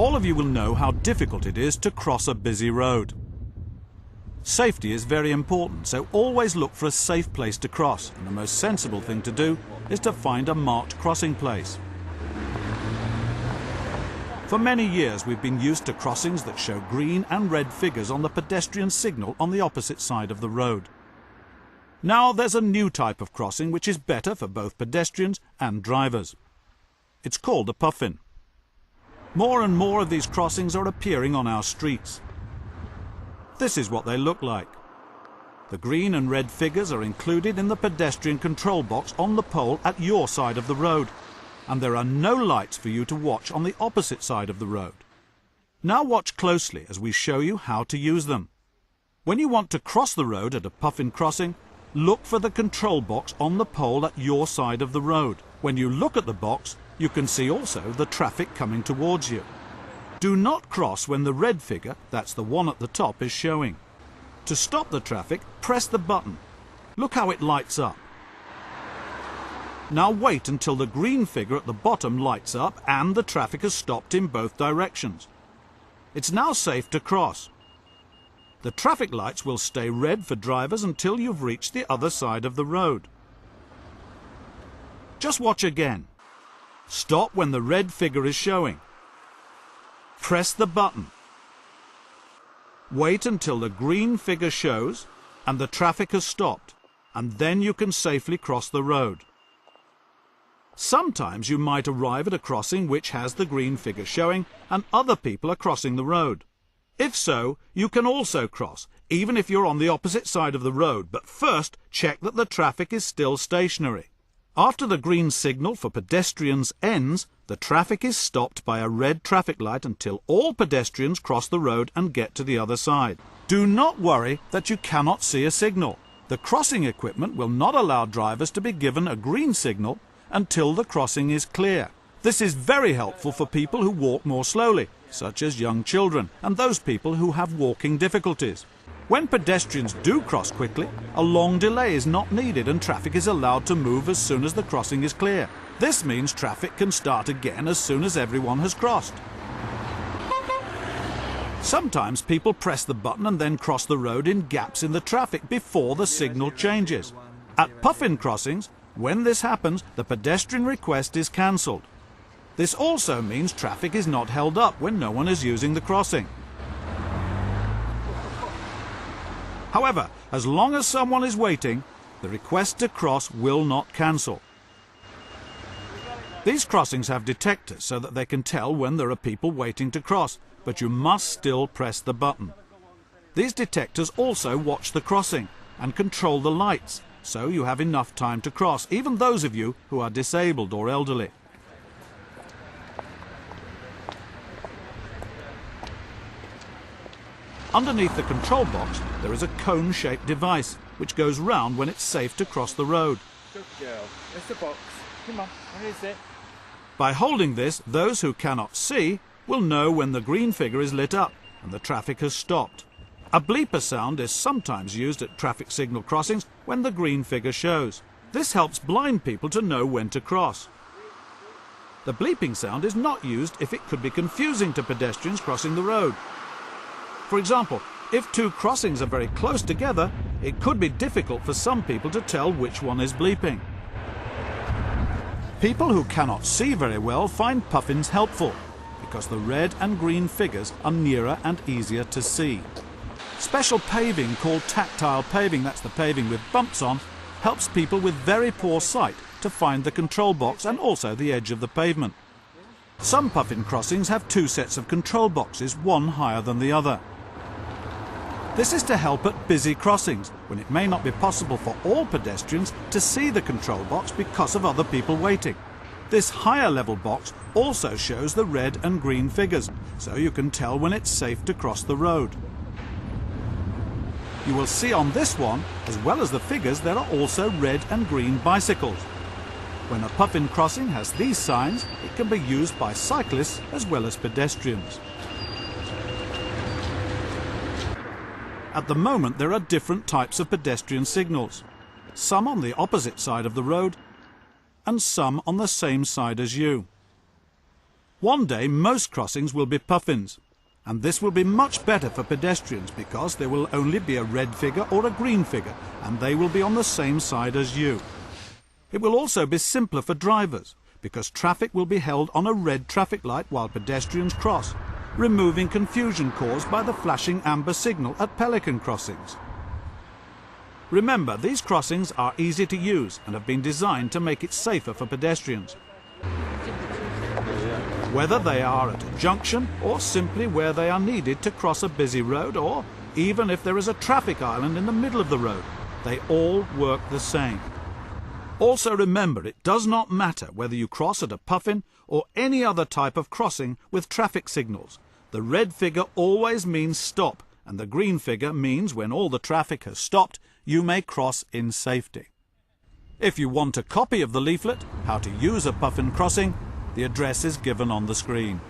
All of you will know how difficult it is to cross a busy road. Safety is very important, so always look for a safe place to cross, and the most sensible thing to do is to find a marked crossing place. For many years we've been used to crossings that show green and red figures on the pedestrian signal on the opposite side of the road. Now there's a new type of crossing which is better for both pedestrians and drivers. It's called a puffin. More and more of these crossings are appearing on our streets. This is what they look like. The green and red figures are included in the pedestrian control box on the pole at your side of the road, and there are no lights for you to watch on the opposite side of the road. Now watch closely as we show you how to use them. When you want to cross the road at a puffin crossing, look for the control box on the pole at your side of the road. When you look at the box, you can see also the traffic coming towards you. Do not cross when the red figure, that's the one at the top, is showing. To stop the traffic, press the button. Look how it lights up. Now wait until the green figure at the bottom lights up and the traffic has stopped in both directions. It's now safe to cross. The traffic lights will stay red for drivers until you've reached the other side of the road. Just watch again. Stop when the red figure is showing. Press the button. Wait until the green figure shows and the traffic has stopped, and then you can safely cross the road. Sometimes you might arrive at a crossing which has the green figure showing and other people are crossing the road. If so, you can also cross, even if you're on the opposite side of the road, but first check that the traffic is still stationary. After the green signal for pedestrians ends, the traffic is stopped by a red traffic light until all pedestrians cross the road and get to the other side. Do not worry that you cannot see a signal. The crossing equipment will not allow drivers to be given a green signal until the crossing is clear. This is very helpful for people who walk more slowly, such as young children and those people who have walking difficulties. When pedestrians do cross quickly, a long delay is not needed and traffic is allowed to move as soon as the crossing is clear. This means traffic can start again as soon as everyone has crossed. Sometimes people press the button and then cross the road in gaps in the traffic before the signal changes. At puffin crossings, when this happens, the pedestrian request is cancelled. This also means traffic is not held up when no one is using the crossing. However, as long as someone is waiting, the request to cross will not cancel. These crossings have detectors so that they can tell when there are people waiting to cross, but you must still press the button. These detectors also watch the crossing and control the lights, so you have enough time to cross, even those of you who are disabled or elderly. Underneath the control box, there is a cone-shaped device which goes round when it's safe to cross the road. Good girl. It's the box. Come on, where is it? By holding this, those who cannot see will know when the green figure is lit up and the traffic has stopped. A bleeper sound is sometimes used at traffic signal crossings when the green figure shows. This helps blind people to know when to cross. The bleeping sound is not used if it could be confusing to pedestrians crossing the road. For example, if two crossings are very close together, it could be difficult for some people to tell which one is bleeping. People who cannot see very well find puffins helpful because the red and green figures are nearer and easier to see. Special paving called tactile paving, that's the paving with bumps on, helps people with very poor sight to find the control box and also the edge of the pavement. Some puffin crossings have two sets of control boxes, one higher than the other. This is to help at busy crossings, when it may not be possible for all pedestrians to see the control box because of other people waiting. This higher level box also shows the red and green figures, so you can tell when it's safe to cross the road. You will see on this one, as well as the figures, there are also red and green bicycles. When a puffin crossing has these signs, it can be used by cyclists as well as pedestrians. At the moment, there are different types of pedestrian signals. Some on the opposite side of the road and some on the same side as you. One day most crossings will be puffins, and this will be much better for pedestrians because there will only be a red figure or a green figure, and they will be on the same side as you. It will also be simpler for drivers because traffic will be held on a red traffic light while pedestrians cross, removing confusion caused by the flashing amber signal at pelican crossings. Remember, these crossings are easy to use and have been designed to make it safer for pedestrians. Whether they are at a junction or simply where they are needed to cross a busy road, or even if there is a traffic island in the middle of the road, they all work the same. Also remember, it does not matter whether you cross at a puffin or any other type of crossing with traffic signals. The red figure always means stop, and the green figure means when all the traffic has stopped, you may cross in safety. If you want a copy of the leaflet, How to Use a Puffin Crossing, the address is given on the screen.